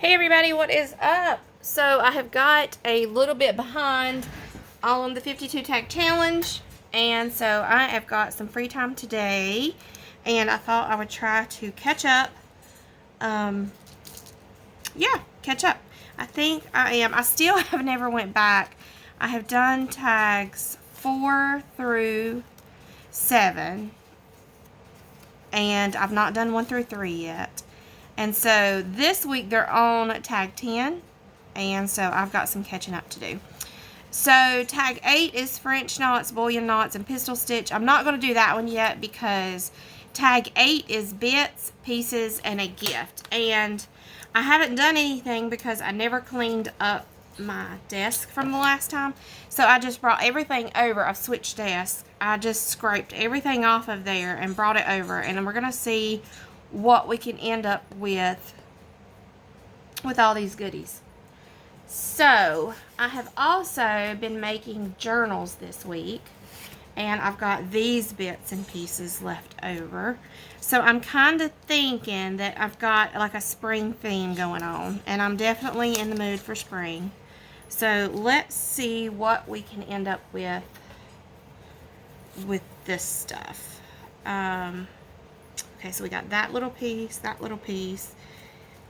Hey everybody, what is up? So I have got a little bit behind on the 52 tag challenge, and so I have got some free time today, and I thought I would try to catch up. Catch up. I think I am. I still have never went back. I have done tags 4 through 7, and I've not done 1 through 3 yet. And so this week they're on tag 10, and so I've got some catching up to do. So tag 8 is French knots, bullion knots, and pistol stitch. I'm not going to do that one yet because tag 8 is bits, pieces, and a gift. And I haven't done anything because I never cleaned up my desk from the last time. So I just brought everything over. I've switched desks. I just scraped everything off of there and brought it over. And we're going to see what we can end up with all these goodies. So I have also been making journals this week, and I've got these bits and pieces left over. So I'm kind of thinking that I've got like a spring theme going on, and I'm definitely in the mood for spring. So let's see what we can end up with this stuff. Okay, so we got that little piece,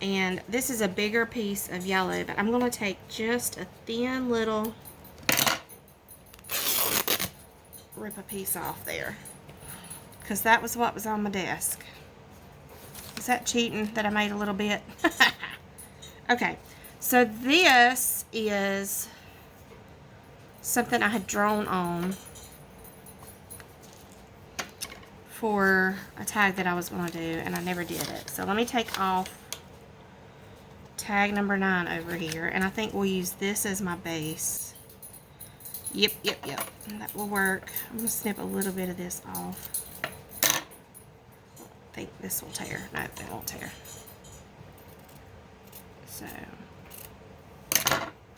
and this is a bigger piece of yellow, but I'm going to take just a thin little, rip a piece off there, because that was what was on my desk. Is that cheating that I made a little bit? Okay, so this is something I had drawn on for a tag that I was going to do, and I never did it. So let me take off tag number 9 over here, and I think we'll use this as my base. Yep. That will work. I'm going to snip a little bit of this off. I think this will tear. No, it won't tear. So,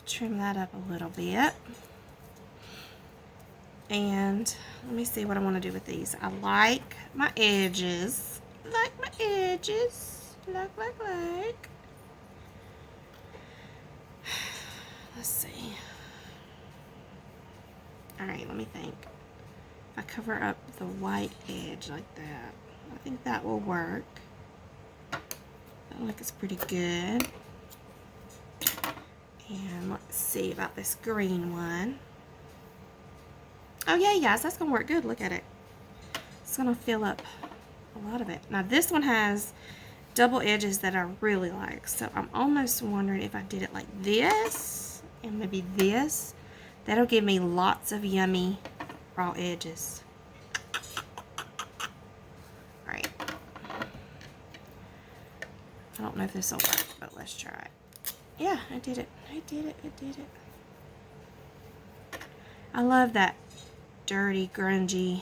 trim that up a little bit. And let me see what I want to do with these. I like my edges. Like. Let's see. Alright, let me think. If I cover up the white edge like that, I think that will work. I feel like it's pretty good. And let's see about this green one. Oh yeah, guys, that's going to work good. Look at it. It's going to fill up a lot of it. Now this one has double edges that I really like. So I'm almost wondering if I did it like this and maybe this. That'll give me lots of yummy raw edges. Alright. I don't know if this will work, but let's try it. Yeah, I did it. I love that dirty, grungy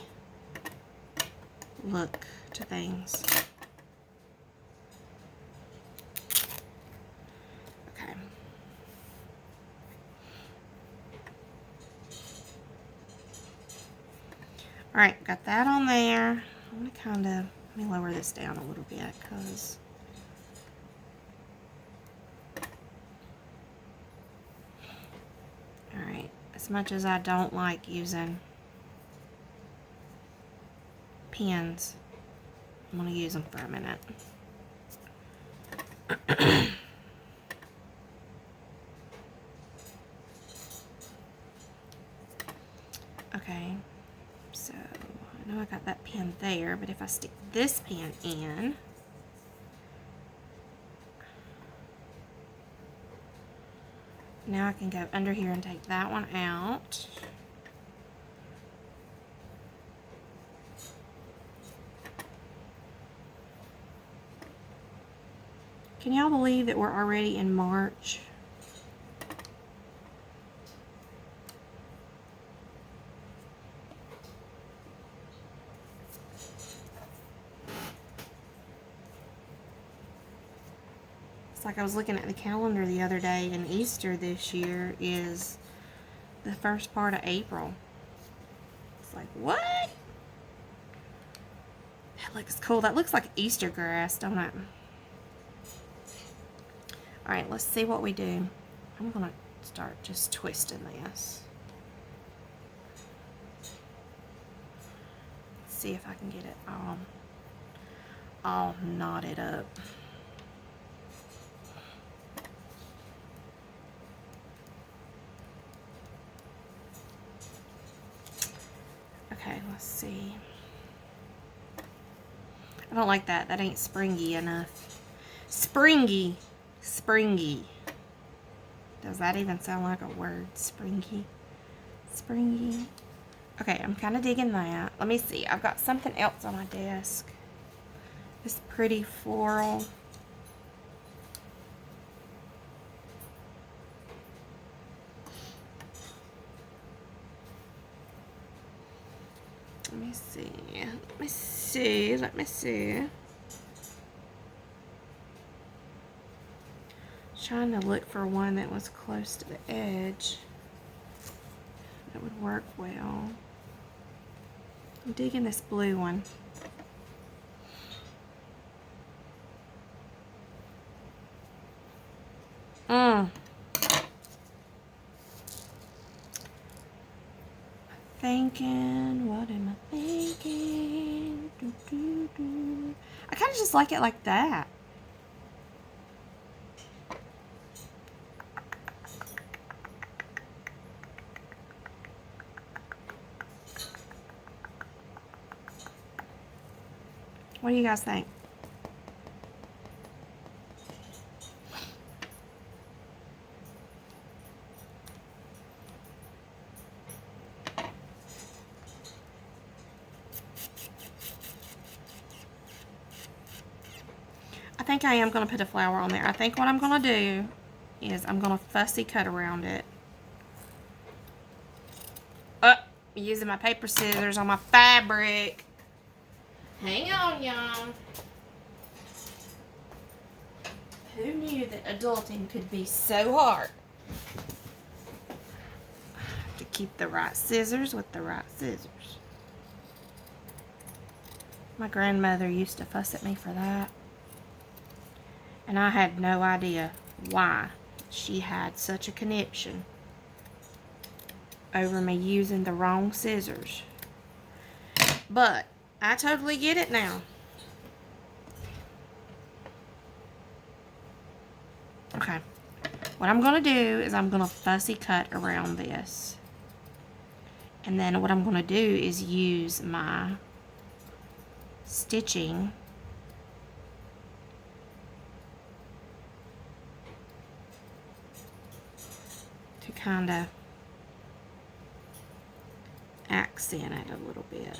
look to things. Okay. Alright, got that on there. I'm going to let me lower this down a little bit because alright, as much as I don't like using pins, I'm going to use them for a minute. Okay, so I know I got that pin there, but if I stick this pin in, now I can go under here and take that one out. Can y'all believe that we're already in March? It's like I was looking at the calendar the other day, and Easter this year is the first part of April. It's like, what? That looks cool. That looks like Easter grass, don't it? All right, let's see what we do. I'm gonna start just twisting this. See if I can get it all knotted up. Okay, let's see. I don't like that. That ain't springy enough. Springy. Springy. Does that even sound like a word? Springy. Springy. Okay, I'm kind of digging that. Let me see. I've got something else on my desk. This pretty floral. Let me see. Let me see. Let me see. Trying to look for one that was close to the edge that would work well. I'm digging this blue one. Thinking, what am I thinking? I kind of just like it like that. What do you guys think? I think I am going to put a flower on there. I think what I'm going to do is I'm going to fussy cut around it. Using my paper scissors on my fabric. Hang on, y'all. Who knew that adulting could be so hard? I have to keep the right scissors with the right scissors. My grandmother used to fuss at me for that. And I had no idea why she had such a conniption over me using the wrong scissors. But I totally get it now. Okay. What I'm going to do is I'm going to fussy cut around this. And then what I'm going to do is use my stitching to kind of accent it a little bit.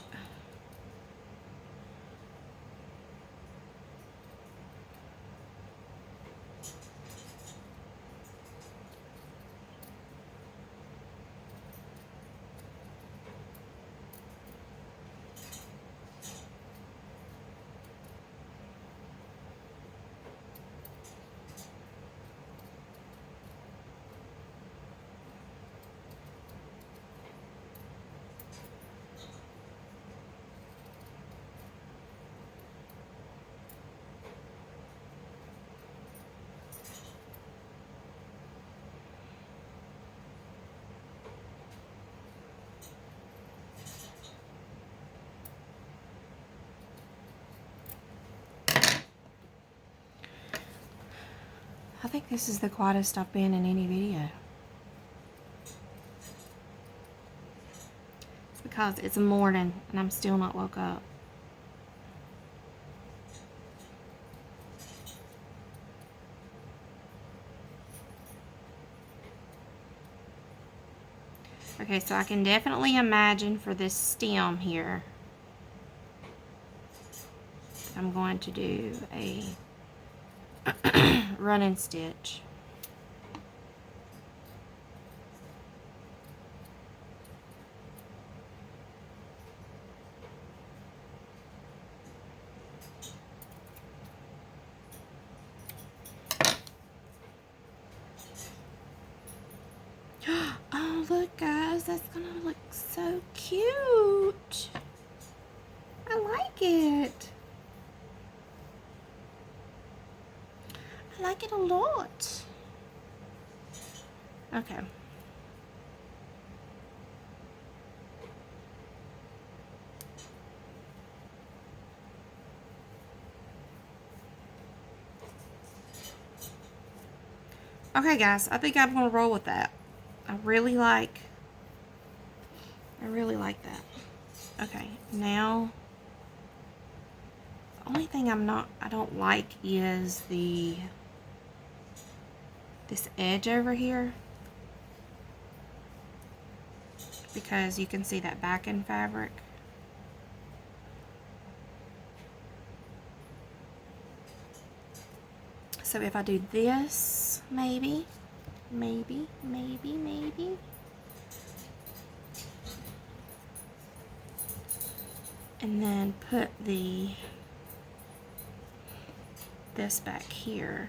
I think this is the quietest I've been in any video. It's because it's morning and I'm still not woke up. Okay, so I can definitely imagine for this stem here, I'm going to do a running stitch. Oh, look guys, that's gonna look so cute. I like it. I I like it a lot. Okay. Okay, guys, I think I'm going to roll with that. I really like that. Okay, now, the only thing I don't like is this edge over here. Because you can see that backing fabric. So if I do this, maybe. And then put this back here.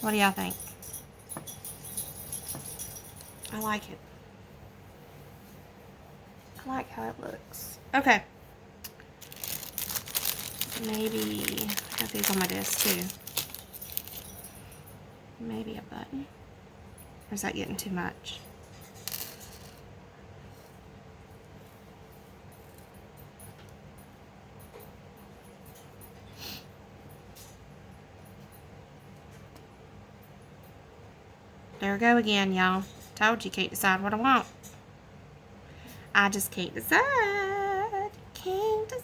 What do y'all think? I like it. I like how it looks. Okay. Maybe, I got these on my desk too. Maybe a button. Or is that getting too much? There we go again, y'all. Told you, can't decide what I want. I just can't decide. Can't decide.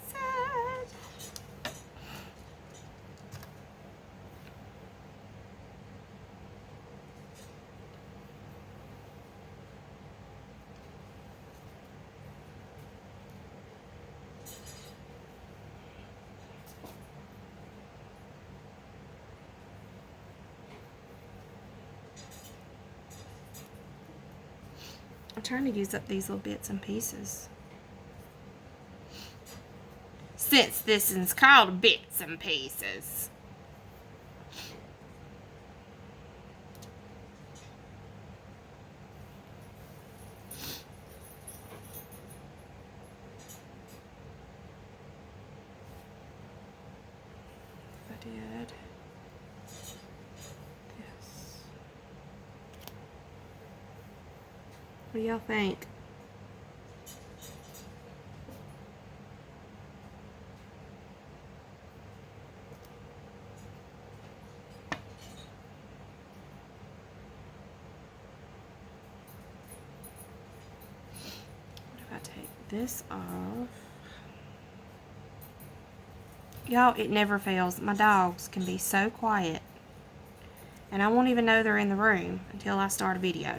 I'm trying to use up these little bits and pieces. Since this is called bits and pieces. If I did this. What do y'all think? What if I take this off? Y'all, it never fails. My dogs can be so quiet. And I won't even know they're in the room until I start a video.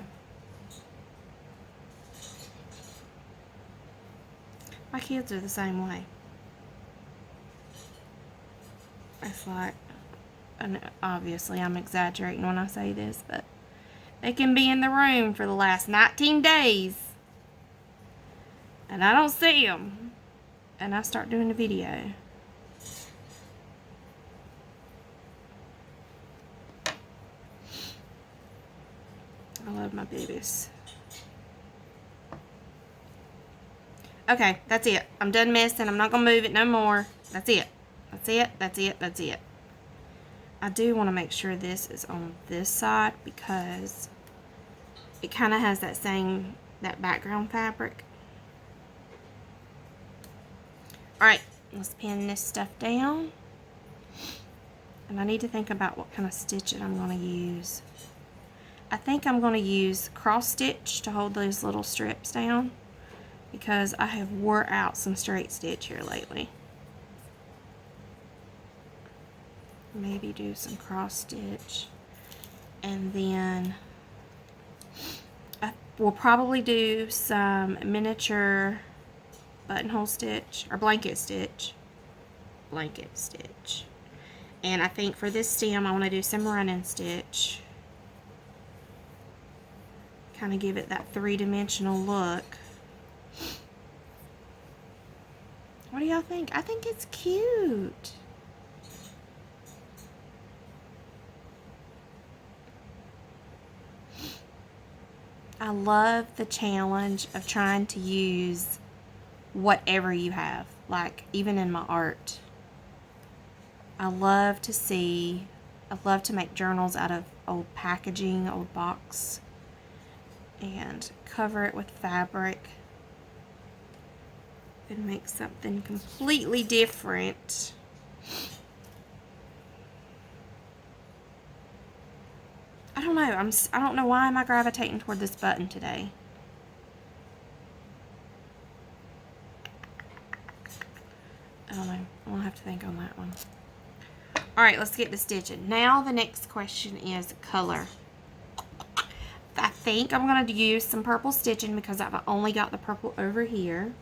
My kids are the same way. It's like, and obviously I'm exaggerating when I say this, but they can be in the room for the last 19 days. And I don't see them. And I start doing a video. I love my babies. Okay, that's it. I'm done messing. I'm not going to move it no more. That's it. That's it. That's it. That's it. I do want to make sure this is on this side because it kind of has that background fabric. Alright, let's pin this stuff down. And I need to think about what kind of stitching I'm going to use. I think I'm going to use cross stitch to hold those little strips down because I have wore out some straight stitch here lately. Maybe do some cross stitch, and then we'll probably do some miniature buttonhole stitch or blanket stitch. And I think for this stem I want to do some running stitch, kind of give it that three-dimensional look. What do y'all think? I think it's cute. I love the challenge of trying to use whatever you have. like even in my art. I love to make journals out of old packaging, old box, and cover it with fabric and make something completely different. I don't know. I don't know why am I gravitating toward this button today. I don't know. I'm gonna have to think on that one. All right, let's get to stitching. Now the next question is color. I think I'm gonna use some purple stitching because I've only got the purple over here.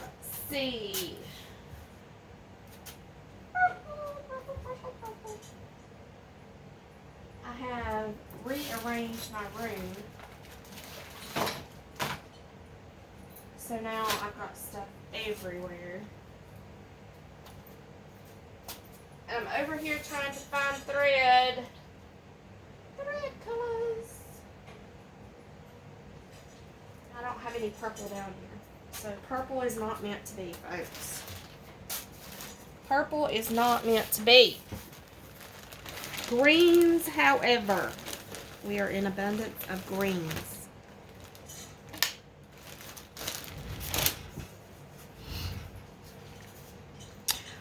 Let's see. I have rearranged my room. So now I've got stuff everywhere. I'm over here trying to find thread. Thread colors. I don't have any purple down here. So purple is not meant to be, folks. Purple is not meant to be. Greens, however, we are in abundance of greens.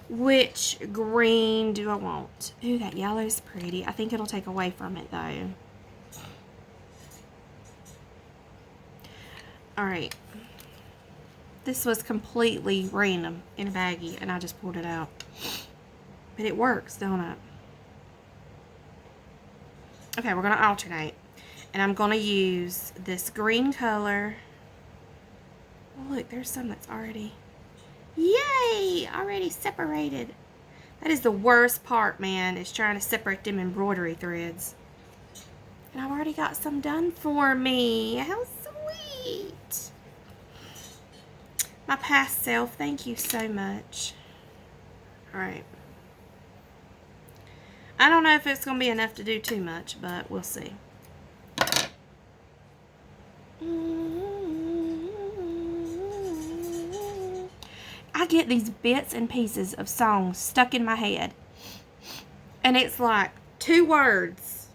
Which green do I want? Ooh, that yellow's pretty. I think it'll take away from it, though. Alright. This was completely random in a baggie, and I just pulled it out. But it works, don't it? Okay, we're going to alternate. And I'm going to use this green color. Oh, look, there's some that's already... Yay! Already separated. That is the worst part, man, is trying to separate them embroidery threads. And I've already got some done for me. How sweet. My past self, thank you so much. Alright. I don't know if it's going to be enough to do too much, but we'll see. I get these bits and pieces of songs stuck in my head. And it's like 2 words.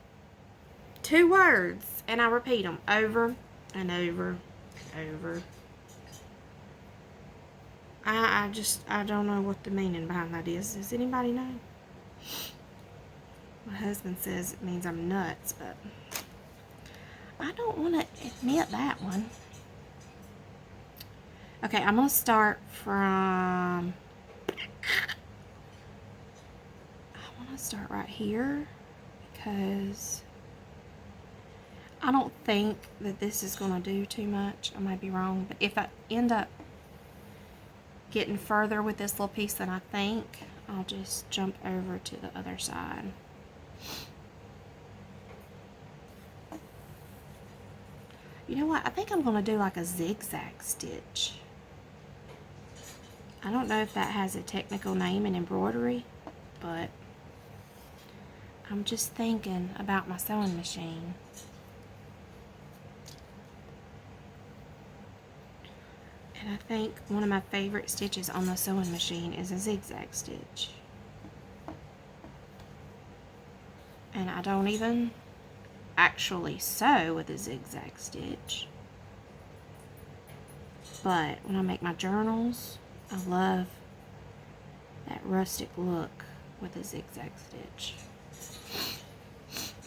2 words. And I repeat them over and over and over. I don't know what the meaning behind that is. Does anybody know? My husband says it means I'm nuts, but I don't want to admit that one. Okay, I'm going to start from, I want to start right here because I don't think that this is going to do too much. I might be wrong, but if I end up getting further with this little piece than I think, I'll just jump over to the other side. You know what? I think I'm going to do like a zigzag stitch. I don't know if that has a technical name in embroidery, but I'm just thinking about my sewing machine. And I think one of my favorite stitches on the sewing machine is a zigzag stitch. And I don't even actually sew with a zigzag stitch. But when I make my journals, I love that rustic look with a zigzag stitch.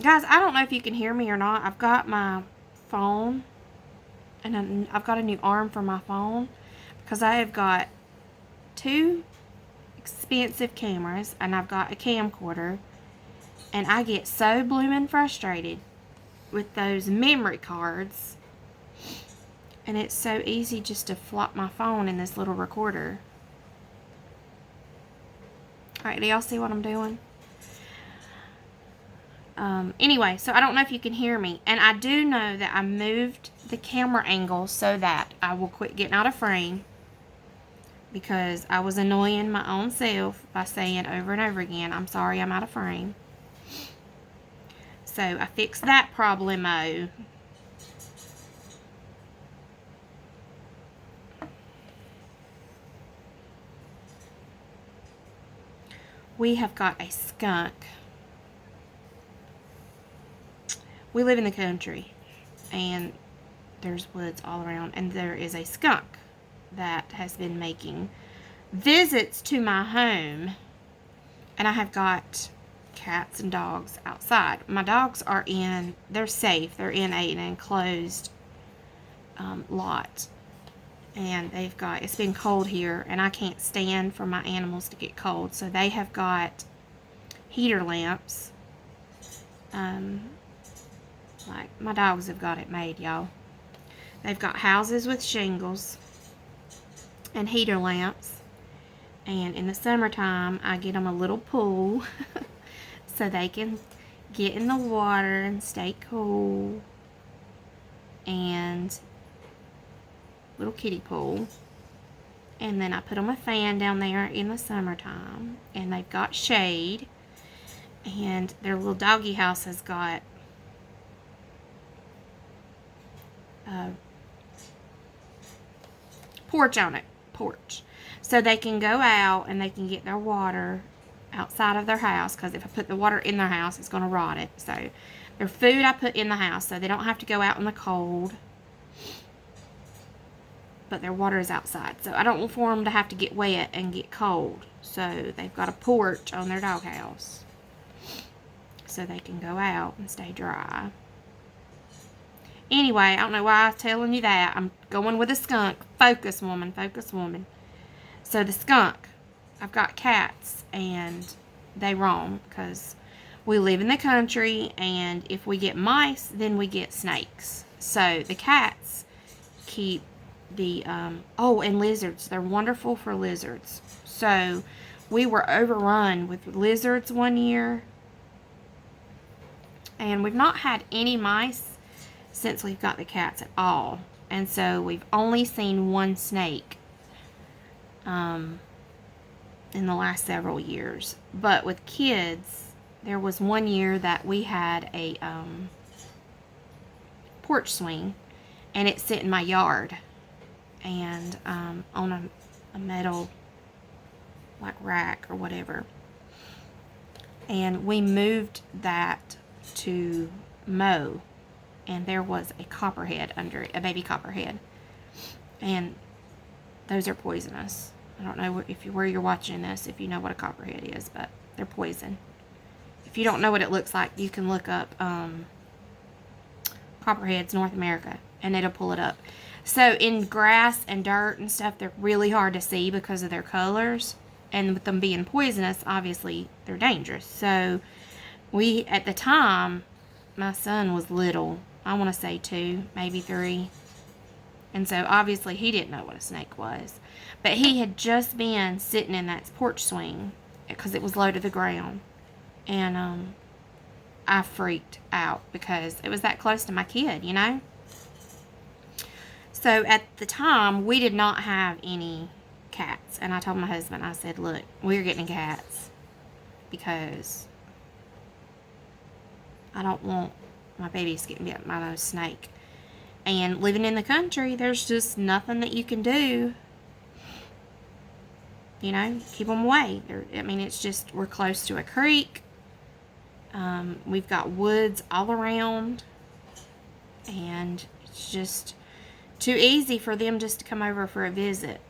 Guys, I don't know if you can hear me or not. I've got my phone, and I've got a new arm for my phone because I have got 2 expensive cameras, and I've got a camcorder, and I get so blooming frustrated with those memory cards. And it's so easy just to flop my phone in this little recorder. Alright, do y'all see what I'm doing? Anyway, so I don't know if you can hear me. And I do know that I moved the camera angle so that I will quit getting out of frame. Because I was annoying my own self by saying over and over again, I'm sorry I'm out of frame. So I fixed that problemo. we have got a skunk. We live in the country, and there's woods all around, and there is a skunk that has been making visits to my home, and I have got cats and dogs outside. My dogs are they're safe. They're in an enclosed lot, and it's been cold here, and I can't stand for my animals to get cold, so they have got heater lamps. Like, my dogs have got it made, y'all. They've got houses with shingles and heater lamps, and in the summertime I get them a little pool so they can get in the water and stay cool, and little kiddie pool. And then I put them a fan down there in the summertime, and they've got shade, and their little doggy house has got a porch on it, so they can go out and they can get their water outside of their house, because if I put the water in their house, it's going to rot it. So their food I put in the house so they don't have to go out in the cold, but their water is outside, so I don't want for them to have to get wet and get cold. So they've got a porch on their doghouse so they can go out and stay dry. Anyway, I don't know why I'm telling you that. I'm going with a skunk. Focus, woman. Focus, woman. So the skunk, I've got cats, and they roam because we live in the country, and if we get mice, then we get snakes. So the cats keep the, and lizards. They're wonderful for lizards. So we were overrun with lizards one year, and we've not had any mice since we've got the cats at all. And so we've only seen one snake in the last several years. But with kids, there was one year that we had a porch swing, and it sit in my yard, and on a metal like rack or whatever. And we moved that to mow, and there was a copperhead under it, a baby copperhead. And those are poisonous. I don't know where you're watching this, if you know what a copperhead is, but they're poison. If you don't know what it looks like, you can look up copperheads North America, and it'll pull it up. So in grass and dirt and stuff, they're really hard to see because of their colors. And with them being poisonous, obviously, they're dangerous. So at the time, my son was little. I want to say 2, maybe 3. And so obviously he didn't know what a snake was. But he had just been sitting in that porch swing because it was low to the ground. And I freaked out because it was that close to my kid, you know. So at the time, we did not have any cats. And I told my husband, I said, look, we're getting cats because I don't want my babies getting bit by a snake. And living in the country, there's just nothing that you can do. You know, keep them away. It's just, we're close to a creek. We've got woods all around. And it's just too easy for them just to come over for a visit.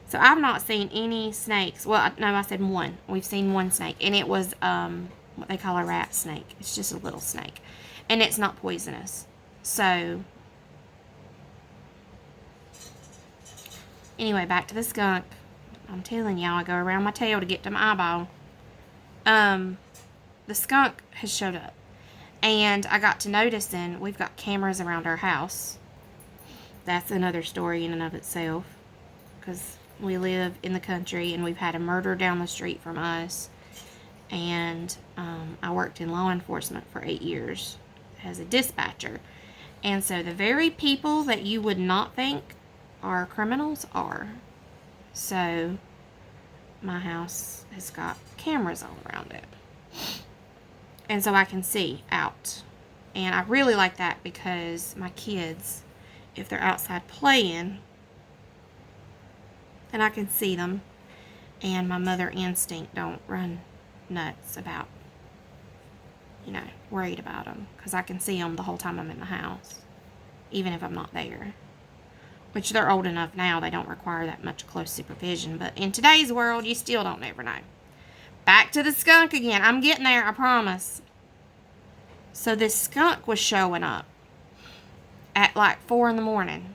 So I've not seen any snakes. Well, no, I said one. We've seen one snake. And it was what they call a rat snake. It's just a little snake. And it's not poisonous. So, anyway, back to the skunk. I'm telling y'all, I go around my tail to get to my eyeball. The skunk has showed up. And I got to noticing, we've got cameras around our house. That's another story in and of itself. Because we live in the country, and we've had a murder down the street from us. And I worked in law enforcement for 8 years as a dispatcher. And so the very people that you would not think are criminals are. So my house has got cameras all around it. And so I can see out. And I really like that because my kids, if they're outside playing, and I can see them, and my mother instinct don't run nuts about, worried about them, because I can see them the whole time I'm in the house, even if I'm not there. Which they're old enough now, they don't require that much close supervision. But in today's world, you still don't ever know. Back to the skunk again. I'm getting there, I promise. So this skunk was showing up at like 4 in the morning.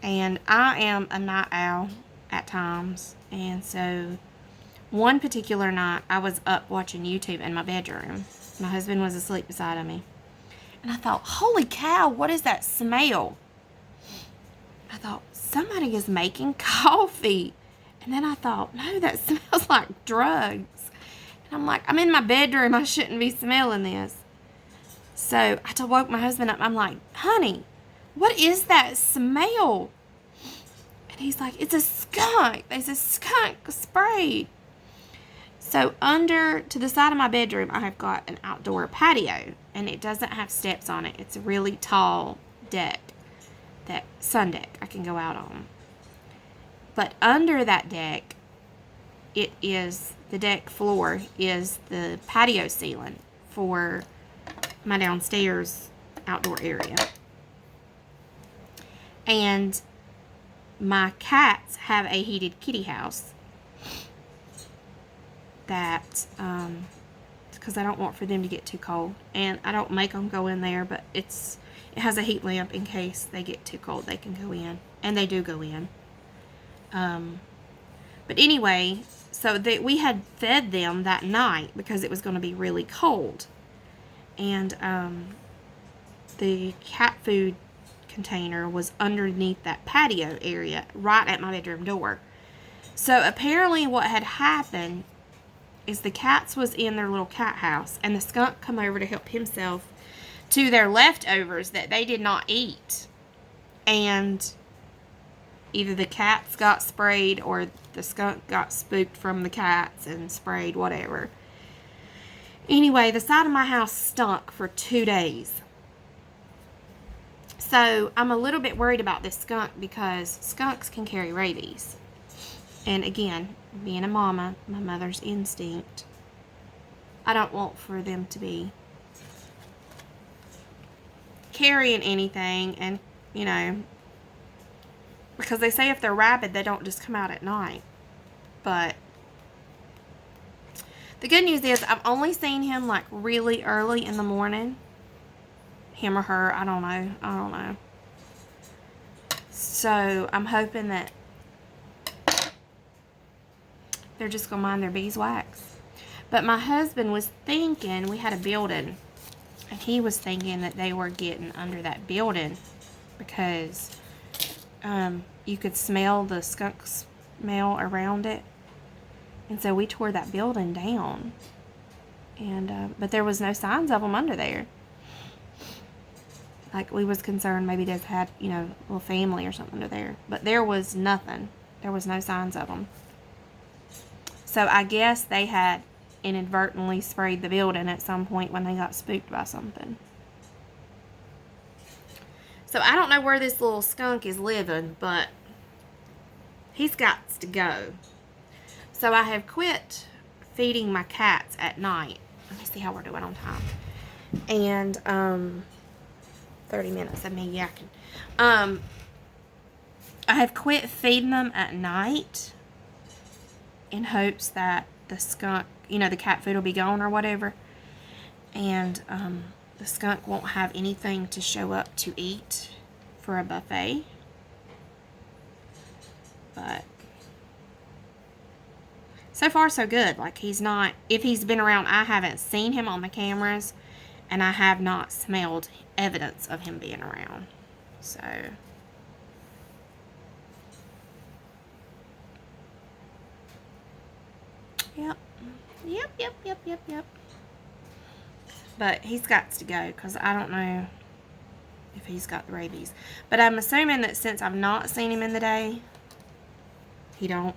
And I am a night owl at times. And so one particular night, I was up watching YouTube in my bedroom. My husband was asleep beside of me. And I thought, holy cow, what is that smell? I thought, somebody is making coffee. And then I thought, no, that smells like drugs. And I'm like, I'm in my bedroom. I shouldn't be smelling this. So I woke my husband up. I'm like, honey, what is that smell? And he's like, it's a skunk. There's a skunk sprayed. So to the side of my bedroom, I have got an outdoor patio. And it doesn't have steps on it. It's a really tall deck. That sun deck I can go out on. But under that deck, the deck floor is the patio ceiling for my downstairs outdoor area. And my cats have a heated kitty house that, because I don't want for them to get too cold. And I don't make them go in there, but it has a heat lamp in case they get too cold. They can go in. And they do go in. But anyway, so we had fed them that night because it was going to be really cold. And the cat food container was underneath that patio area right at my bedroom door. So apparently what had happened is the cats was in their little cat house. And the skunk come over to help himself to their leftovers that they did not eat. And either the cats got sprayed or the skunk got spooked from the cats and sprayed, whatever. Anyway, the side of my house stunk for 2 days. So I'm a little bit worried about this skunk because skunks can carry rabies. And again, being a mama, my mother's instinct, I don't want for them to be carrying anything, and because they say if they're rabid they don't just come out at night. But the good news is I've only seen him like really early in the morning. Him or her, I don't know. So I'm hoping that they're just gonna mind their beeswax. But my husband was thinking, we had a building, and he was thinking that they were getting under that building because you could smell the skunk smell around it. And so we tore that building down. And but there was no signs of them under there. Like, we was concerned maybe they had, a little family or something under there. But there was nothing. There was no signs of them. So I guess they had inadvertently sprayed the building at some point when they got spooked by something. So I don't know where this little skunk is living, but he's got to go. So I have quit feeding my cats at night. Let me see how we're doing on time. And 30 minutes of me yakking. I have quit feeding them at night in hopes that the skunk, the cat food will be gone or whatever. And the skunk won't have anything to show up to eat for a buffet. But so far so good. Like, he's not, if he's been around, I haven't seen him on the cameras, and I have not smelled evidence of him being around. So yep. But he's got to go because I don't know if he's got the rabies. But I'm assuming that since I've not seen him in the day, he don't.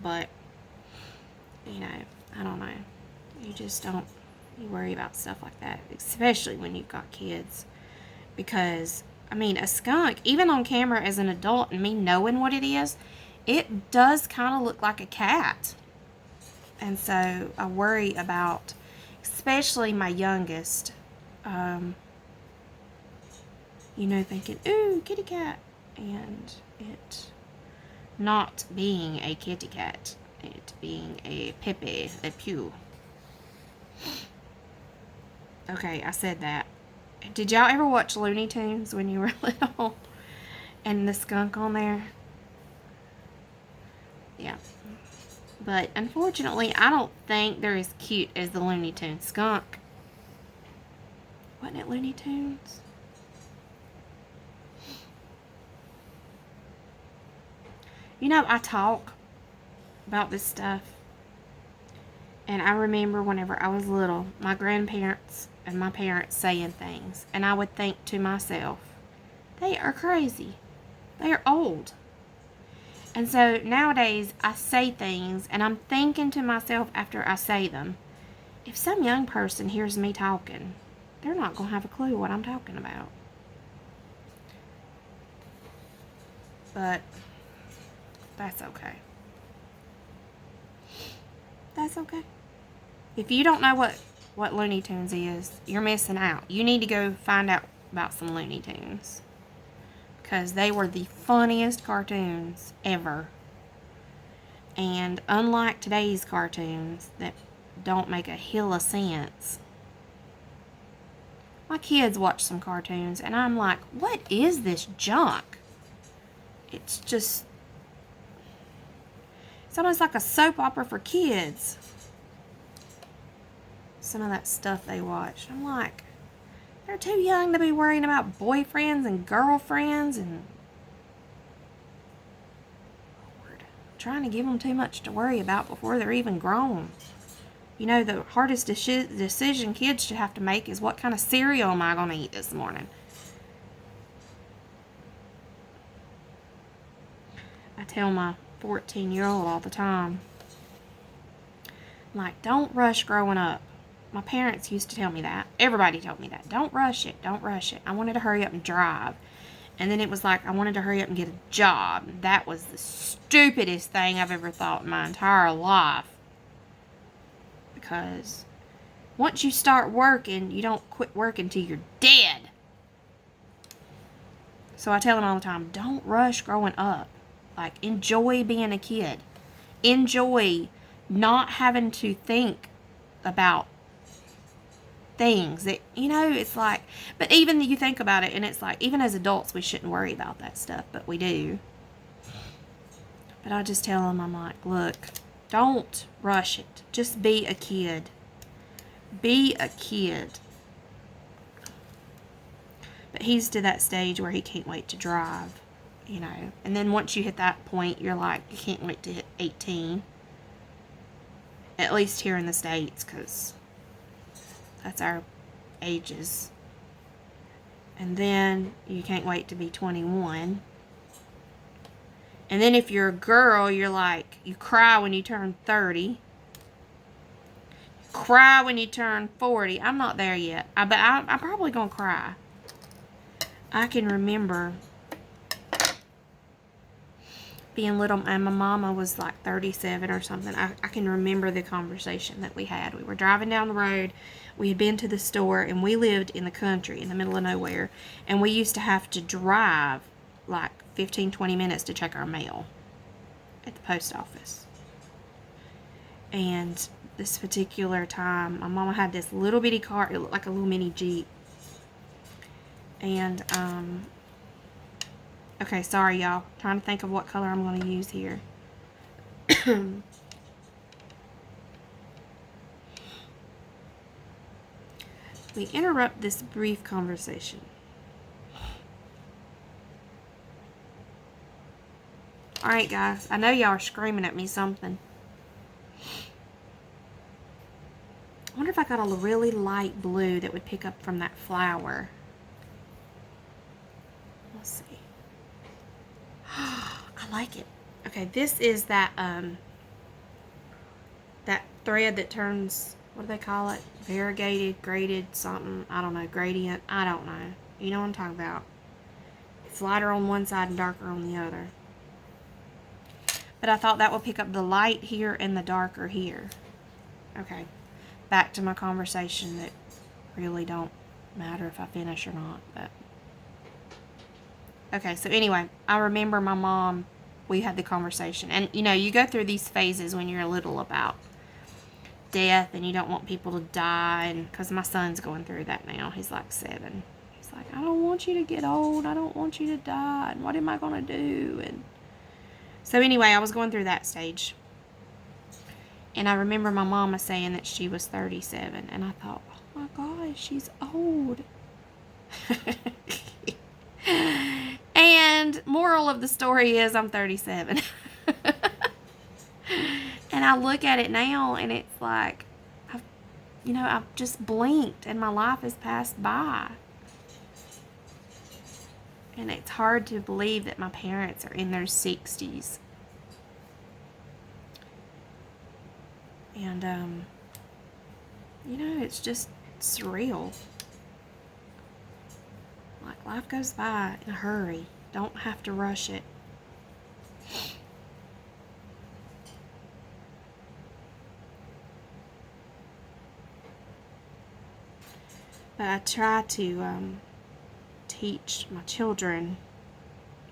But I don't know. You just don't. You worry about stuff like that, especially when you've got kids. Because a skunk, even on camera as an adult, and me knowing what it is it does kind of look like a cat. And so I worry about, especially my youngest, thinking, ooh, kitty cat. And it not being a kitty cat. It being a Pepe Le Pew. Okay, I said that. Did y'all ever watch Looney Tunes when you were little? And the skunk on there? Yeah. But unfortunately, I don't think they're as cute as the Looney Tunes skunk. Wasn't it Looney Tunes? I talk about this stuff. And I remember whenever I was little, my grandparents and my parents saying things. And I would think to myself, they are crazy. They are old. And so nowadays I say things and I'm thinking to myself after I say them, if some young person hears me talking, they're not going to have a clue what I'm talking about. But that's okay. That's okay. If you don't know what Looney Tunes is, you're missing out. You need to go find out about some Looney Tunes. Because they were the funniest cartoons ever. And unlike today's cartoons that don't make a hill of sense, my kids watch some cartoons and I'm like, what is this junk? It's almost like a soap opera for kids. Some of that stuff they watch. I'm like, they're too young to be worrying about boyfriends and girlfriends and Lord, trying to give them too much to worry about before they're even grown. The hardest decision kids should have to make is what kind of cereal am I going to eat this morning? I tell my 14-year-old all the time, I'm like, don't rush growing up. My parents used to tell me that. Everybody told me that. Don't rush it. Don't rush it. I wanted to hurry up and drive. And then it was like I wanted to hurry up and get a job. That was the stupidest thing I've ever thought in my entire life. Because once you start working, you don't quit working till you're dead. So I tell them all the time, don't rush growing up. Like, enjoy being a kid. Enjoy not having to think about things that, it's like, but even you think about it and it's like, even as adults, we shouldn't worry about that stuff, but we do. But I just tell them, I'm like, look, don't rush it. Just be a kid. Be a kid. But he's to that stage where he can't wait to drive, And then once you hit that point, you're like, you can't wait to hit 18. At least here in the States, because that's our ages. And then you can't wait to be 21. And then if you're a girl, you're like, you cry when you turn 30. You cry when you turn 40. I'm not there yet. But I'm probably going to cry. I can remember being little, and my mama was like 37 or something. I can remember the conversation that we had. We were driving down the road. We had been to the store, and we lived in the country, in the middle of nowhere. And we used to have to drive like 15, 20 minutes to check our mail at the post office. And this particular time, my mama had this little bitty car. It looked like a little mini Jeep. And, okay, sorry, y'all. Trying to think of what color I'm going to use here. We interrupt this brief conversation. Alright, guys. I know y'all are screaming at me something. I wonder if I got a really light blue that would pick up from that flower. Let's see. I like it. Okay, this is that that thread that turns, what do they call it? Variegated, graded, something. I don't know. Gradient. I don't know. You know what I'm talking about. It's lighter on one side and darker on the other. But I thought that would pick up the light here and the darker here. Okay, back to my conversation that really don't matter if I finish or not. But okay, so anyway, I remember my mom, we had the conversation. And, you know, you go through these phases when you're little about death and you don't want people to die. And because my son's going through that now. He's like 7. He's like, I don't want you to get old. I don't want you to die. And what am I going to do? And so anyway, I was going through that stage. And I remember my mama saying that she was 37. And I thought, oh my gosh, she's old. And moral of the story is I'm 37. And I look at it now and it's like, I've just blinked and my life has passed by. And it's hard to believe that my parents are in their 60s. And, it's just surreal. Like, life goes by in a hurry. Don't have to rush it. But I try to teach my children,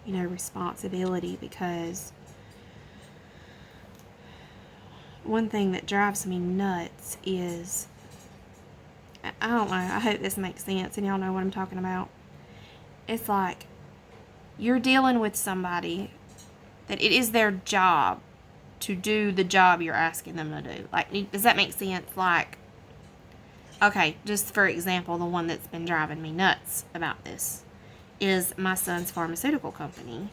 responsibility, because one thing that drives me nuts is, I don't know, I hope this makes sense and y'all know what I'm talking about. It's like you're dealing with somebody that it is their job to do the job you're asking them to do. Like, does that make sense? Like, okay, just for example, the one that's been driving me nuts about this is my son's pharmaceutical company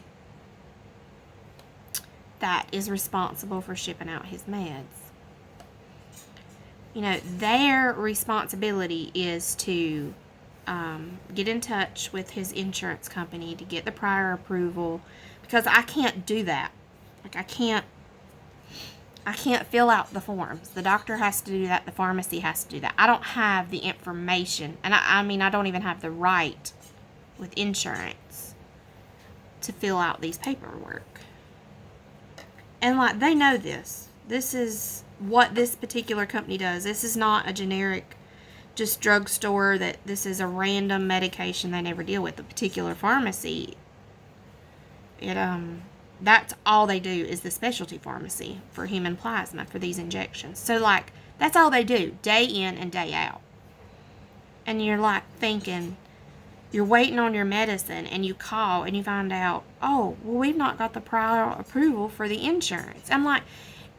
that is responsible for shipping out his meds. Their responsibility is to get in touch with his insurance company to get the prior approval, because I can't do that. Like, I can't fill out the forms. The doctor has to do that. The pharmacy has to do that. I don't have the information. And I don't even have the right with insurance to fill out these paperwork. And, like, they know this. This is what this particular company does. This is not a generic, just drugstore that this is a random medication they never deal with. The particular pharmacy, that's all they do is the specialty pharmacy for human plasma for these injections. So, like, that's all they do day in and day out. And you're, like, thinking, you're waiting on your medicine and you call and you find out, oh, well, we've not got the prior approval for the insurance. I'm like,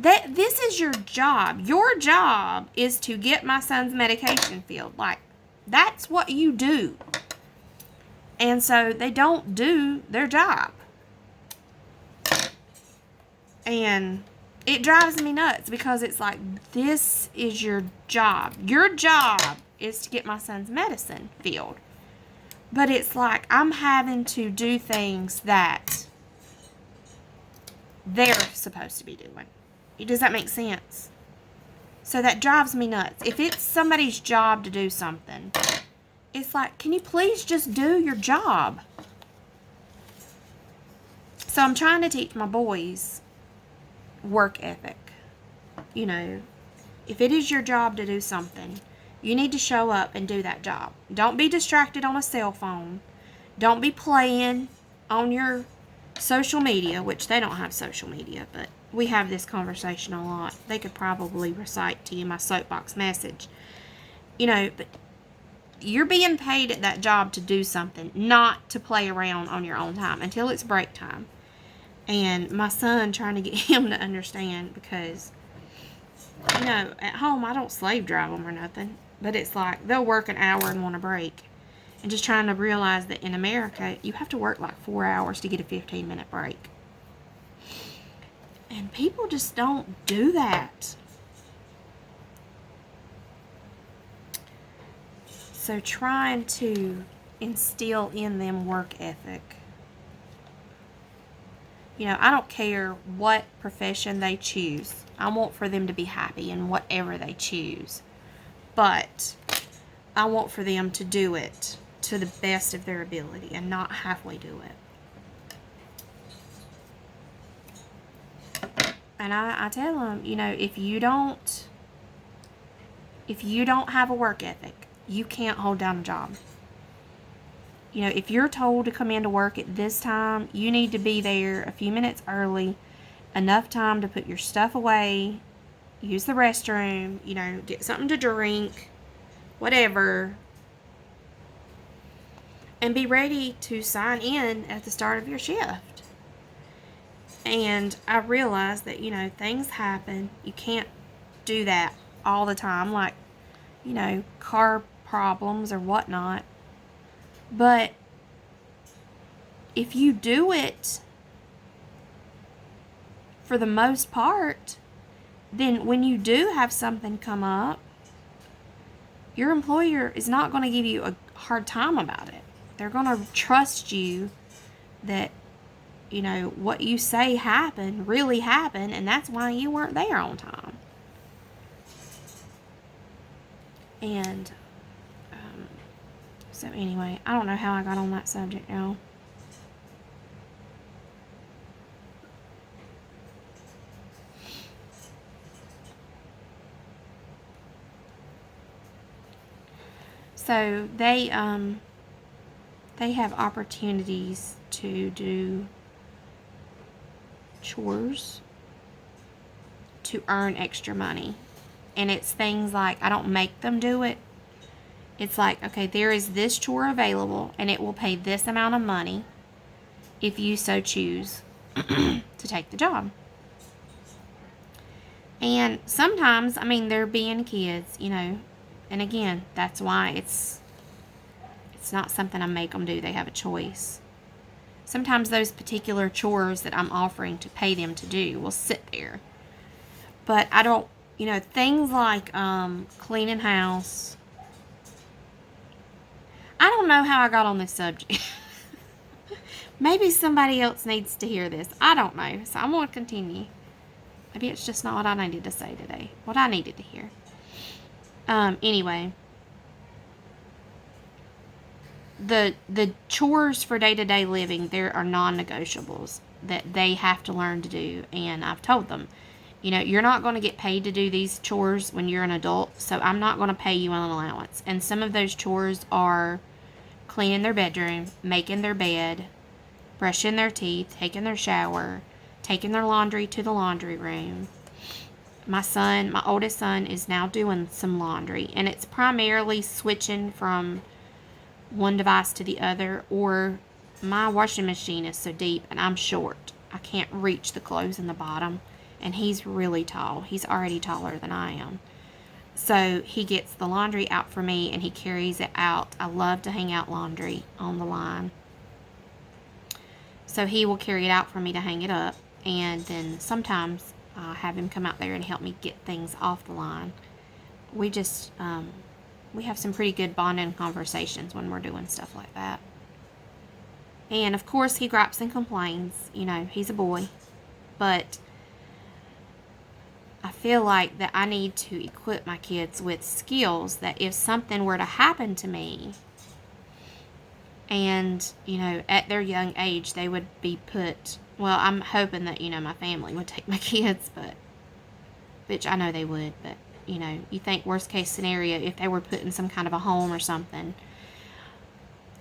this is your job. Your job is to get my son's medication filled. Like, that's what you do. And so they don't do their job. And it drives me nuts because it's like, this is your job. Your job is to get my son's medicine filled. But it's like I'm having to do things that they're supposed to be doing. Does that make sense? So that drives me nuts. If it's somebody's job to do something, it's like, can you please just do your job? So I'm trying to teach my boys work ethic. If it is your job to do something, you need to show up and do that job. Don't be distracted on a cell phone. Don't be playing on your social media, which they don't have social media, but we have this conversation a lot. They could probably recite to you my soapbox message. But you're being paid at that job to do something, not to play around on your own time until it's break time. And my son, trying to get him to understand, because, at home I don't slave drive them or nothing. But it's like they'll work an hour and want a break. And just trying to realize that in America, you have to work like 4 hours to get a 15-minute break. And people just don't do that. So trying to instill in them work ethic. I don't care what profession they choose. I want for them to be happy in whatever they choose. But I want for them to do it to the best of their ability and not halfway do it. And I tell them, you know, if you don't have a work ethic, you can't hold down a job. You know, if you're told to come into work at this time, you need to be there a few minutes early, enough time to put your stuff away, use the restroom, you know, get something to drink, whatever, and be ready to sign in at the start of your shift. And I realize that, you know, things happen. You can't do that all the time, like, you know, car problems or whatnot. But if you do it for the most part, then when you do have something come up, your employer is not going to give you a hard time about it. They're going to trust you that, you know, what you say happened really happened, and that's why you weren't there on time. And so anyway, I don't know how I got on that subject now. So they have opportunities to do chores to earn extra money. And it's things like, I don't make them do it. It's like, okay, there is this chore available and it will pay this amount of money if you so choose to take the job. And sometimes, I mean, they're being kids, you know, and again, that's why it's not something I make them do. They have a choice. Sometimes those particular chores that I'm offering to pay them to do will sit there. But I don't, you know, things like cleaning house. I don't know how I got on this subject. Maybe somebody else needs to hear this. I don't know. So I'm going to continue. Maybe it's just not what I needed to say today. What I needed to hear. Anyway. The chores for day-to-day living, there are non-negotiables that they have to learn to do. And I've told them, you know, you're not going to get paid to do these chores when you're an adult, so I'm not going to pay you an allowance. And some of those chores are cleaning their bedroom, making their bed, brushing their teeth, taking their shower, taking their laundry to the laundry room. My oldest son, is now doing some laundry, and it's primarily switching from one device to the other, or my washing machine is so deep and I'm short. I can't reach the clothes in the bottom, and he's really tall. He's already taller than I am. So he gets the laundry out for me and he carries it out. I love to hang out laundry on the line. So he will carry it out for me to hang it up, and then sometimes I have him come out there and help me get things off the line. We just, we have some pretty good bonding conversations when we're doing stuff like that. And of course he gripes and complains. You know, he's a boy. But I feel like that I need to equip my kids with skills that if something were to happen to me, and, you know, at their young age, they would be put, well, I'm hoping that, you know, my family would take my kids, but, which I know they would, but, you know, you think worst case scenario, if they were put in some kind of a home or something,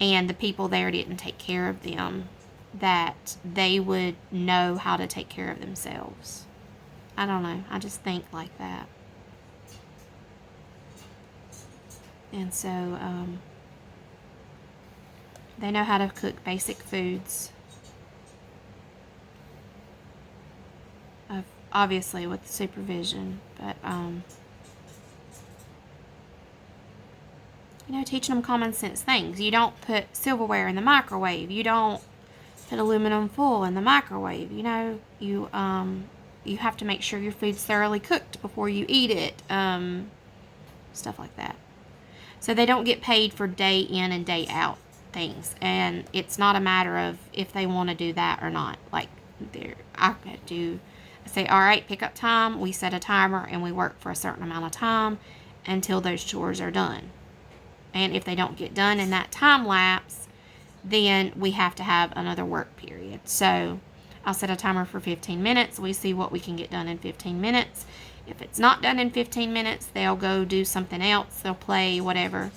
and the people there didn't take care of them, that they would know how to take care of themselves. I don't know. I just think like that. And so, they know how to cook basic foods. Obviously with supervision, but, you know, teaching them common sense things. You don't put silverware in the microwave. You don't put aluminum foil in the microwave. You know, you have to make sure your food's thoroughly cooked before you eat it. Stuff like that. So they don't get paid for day in and day out things. And it's not a matter of if they want to do that or not. Like, I say, all right, pick up time. We set a timer and we work for a certain amount of time until those chores are done. And if they don't get done in that time lapse, then we have to have another work period. So I'll set a timer for 15 minutes. We see what we can get done in 15 minutes. If it's not done in 15 minutes, they'll go do something else. They'll play, whatever.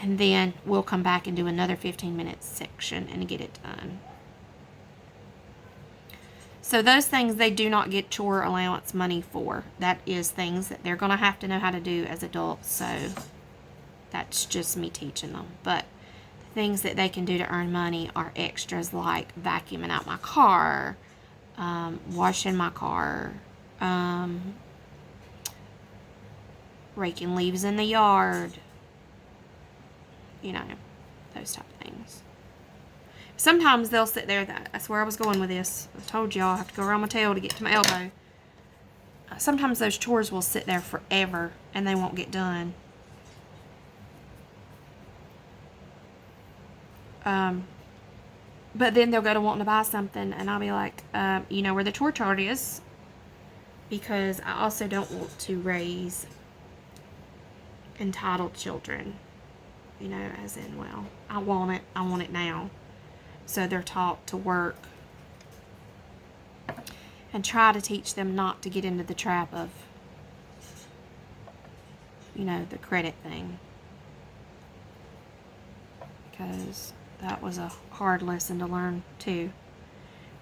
And then we'll come back and do another 15-minute section and get it done. So those things they do not get chore allowance money for. That is things that they're going to have to know how to do as adults. So that's just me teaching them. But the things that they can do to earn money are extras like vacuuming out my car, washing my car, raking leaves in the yard, you know, those type of things. Sometimes they'll sit there. That's where I was going with this. I told y'all I have to go around my tail to get to my elbow. Sometimes those chores will sit there forever and they won't get done. But then they'll go to wanting to buy something and I'll be like, you know where the chore chart is? Because I also don't want to raise entitled children. You know, as in, well, I want it now. So they're taught to work and try to teach them not to get into the trap of, you know, the credit thing. Because that was a hard lesson to learn too.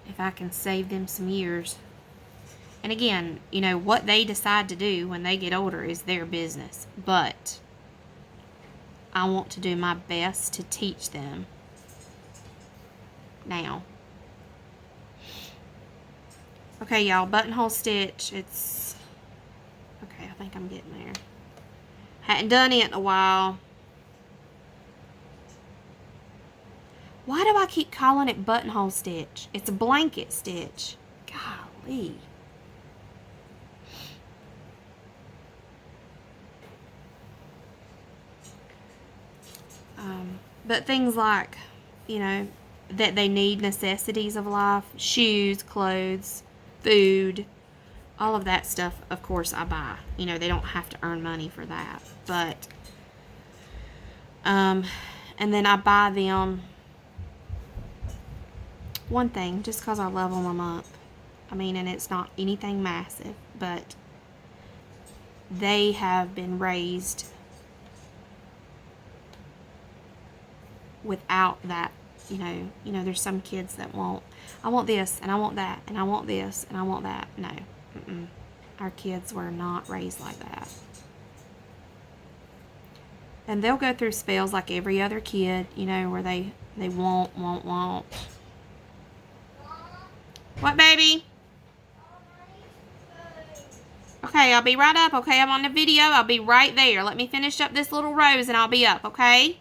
If I can save them some years. And again, you know, what they decide to do when they get older is their business. But I want to do my best to teach them now. Okay, y'all, buttonhole stitch. It's okay. I think I'm getting there. Hadn't done it in a while. Why do I keep calling it buttonhole stitch? It's a blanket stitch. Golly. But things like, you know, that they need necessities of life, shoes, clothes, food, all of that stuff, of course, I buy. You know, they don't have to earn money for that. But, and then I buy them one thing, just because I love them a month. I mean, and it's not anything massive, but they have been raised without that. You know, there's some kids that I want this, and I want that, and I want this, and I want that. No. Our kids were not raised like that. And they'll go through spells like every other kid, you know, where they want. What, baby? Okay, I'll be right up, okay? I'm on the video. I'll be right there. Let me finish up this little rose, and I'll be up, okay?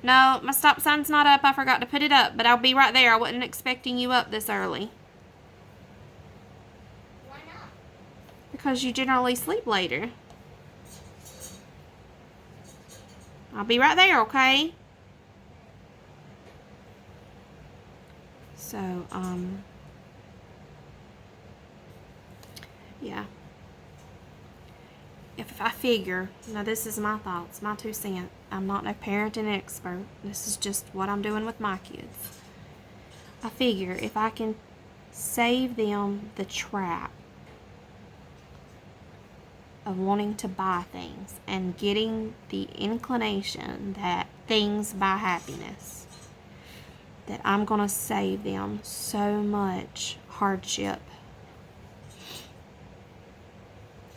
No, my stop sign's not up. I forgot to put it up, but I'll be right there. I wasn't expecting you up this early. Why not? Because you generally sleep later. I'll be right there, okay? So, yeah. If I figure, now this is my thoughts, my 2 cents. I'm not no parenting expert. This is just what I'm doing with my kids. I figure if I can save them the trap of wanting to buy things and getting the inclination that things buy happiness, that I'm going to save them so much hardship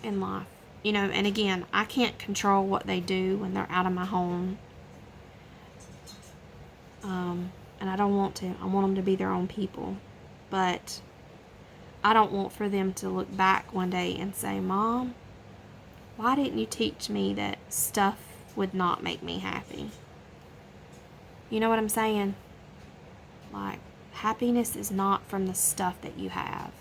in life. You know, and again, I can't control what they do when they're out of my home. And I don't want to. I want them to be their own people. But I don't want for them to look back one day and say, Mom, why didn't you teach me that stuff would not make me happy? You know what I'm saying? Like, happiness is not from the stuff that you have.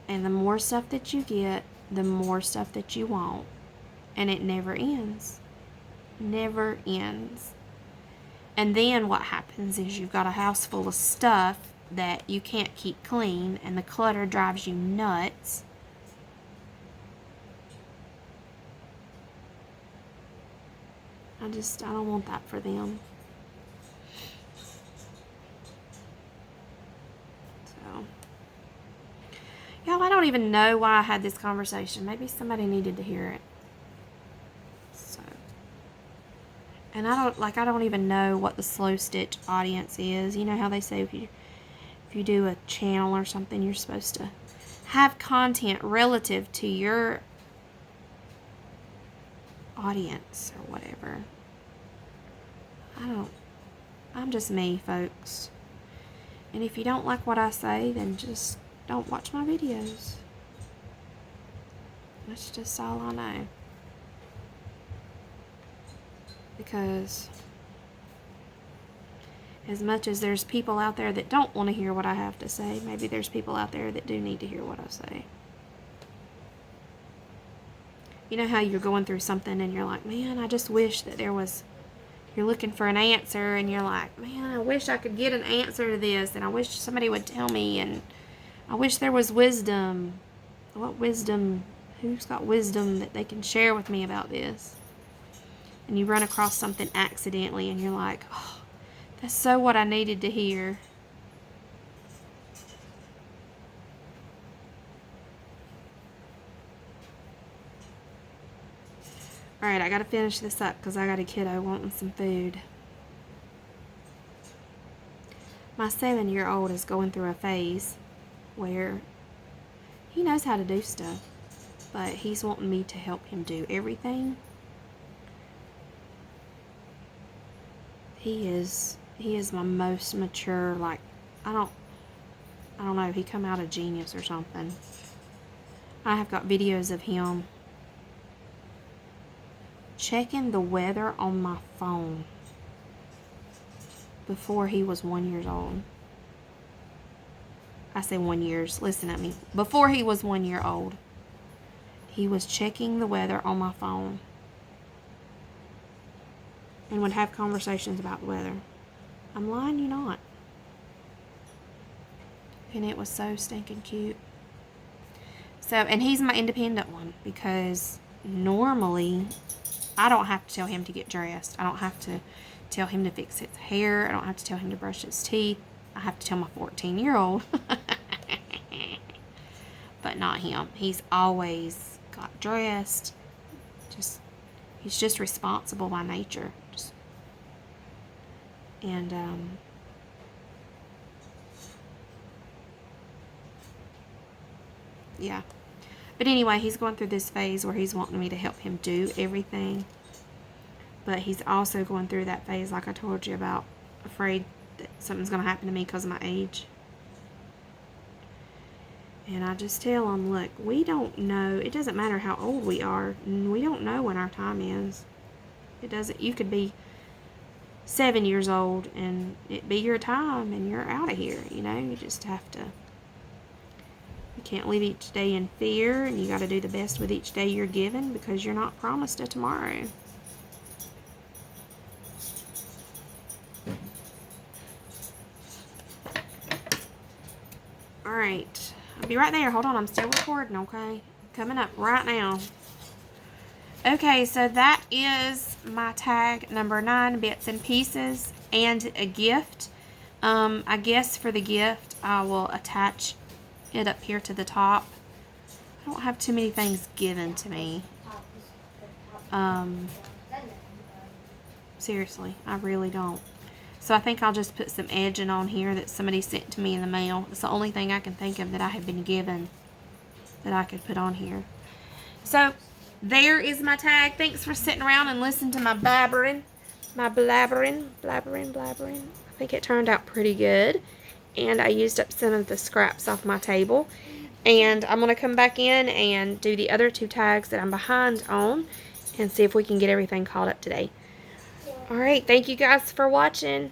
And the more stuff that you get, the more stuff that you want. And it never ends. Never ends. And then what happens is you've got a house full of stuff that you can't keep clean, and the clutter drives you nuts. I don't want that for them. So, y'all, I don't even know why I had this conversation. Maybe somebody needed to hear it. So, and I don't even know what the slow stitch audience is. You know how they say if you do a channel or something, you're supposed to have content relative to your audience or whatever. I'm just me, folks. And if you don't like what I say, then just don't watch my videos. That's just all I know. Because as much as there's people out there that don't want to hear what I have to say, maybe there's people out there that do need to hear what I say. You know how you're going through something and you're like, man, I just wish that you're looking for an answer and you're like, man, I wish I could get an answer to this and I wish somebody would tell me and I wish there was wisdom. What wisdom? Who's got wisdom that they can share with me about this? And you run across something accidentally and you're like, oh, that's so what I needed to hear. Alright, I gotta finish this up because I got a kiddo wanting some food. My 7-year-old is going through a phase where he knows how to do stuff, but he's wanting me to help him do everything. He is my most mature, like, I don't know, he come out a genius or something. I have got videos of him checking the weather on my phone before he was 1 year old. I say 1 year, listen at me. Before he was 1 year old, he was checking the weather on my phone and would have conversations about the weather. I'm lying you not. And it was so stinking cute. So, and he's my independent one because normally I don't have to tell him to get dressed. I don't have to tell him to fix his hair. I don't have to tell him to brush his teeth. I have to tell my 14-year-old. But not him. He's always got dressed. He's just responsible by nature. Yeah. But anyway, he's going through this phase where he's wanting me to help him do everything. But he's also going through that phase, like I told you about, afraid that something's going to happen to me because of my age. And I just tell him, look, we don't know. It doesn't matter how old we are. We don't know when our time is. It doesn't. You could be 7 years old and it be your time and you're out of here. You know, you just have to. You can't live each day in fear, and you got to do the best with each day you're given because you're not promised a tomorrow. Alright, I'll be right there. Hold on, I'm still recording, okay? Coming up right now. Okay, so that is my tag number 9, bits and pieces, and a gift. I guess for the gift, I will attach it up here to the top. I don't have too many things given to me. Seriously, I really don't. So I think I'll just put some edging on here that somebody sent to me in the mail. It's the only thing I can think of that I have been given that I could put on here. So there is my tag. Thanks for sitting around and listening to my blabbering. My blabbering. I think it turned out pretty good. And I used up some of the scraps off my table. And I'm going to come back in and do the other 2 tags that I'm behind on and see if we can get everything caught up today. Alright, thank you guys for watching.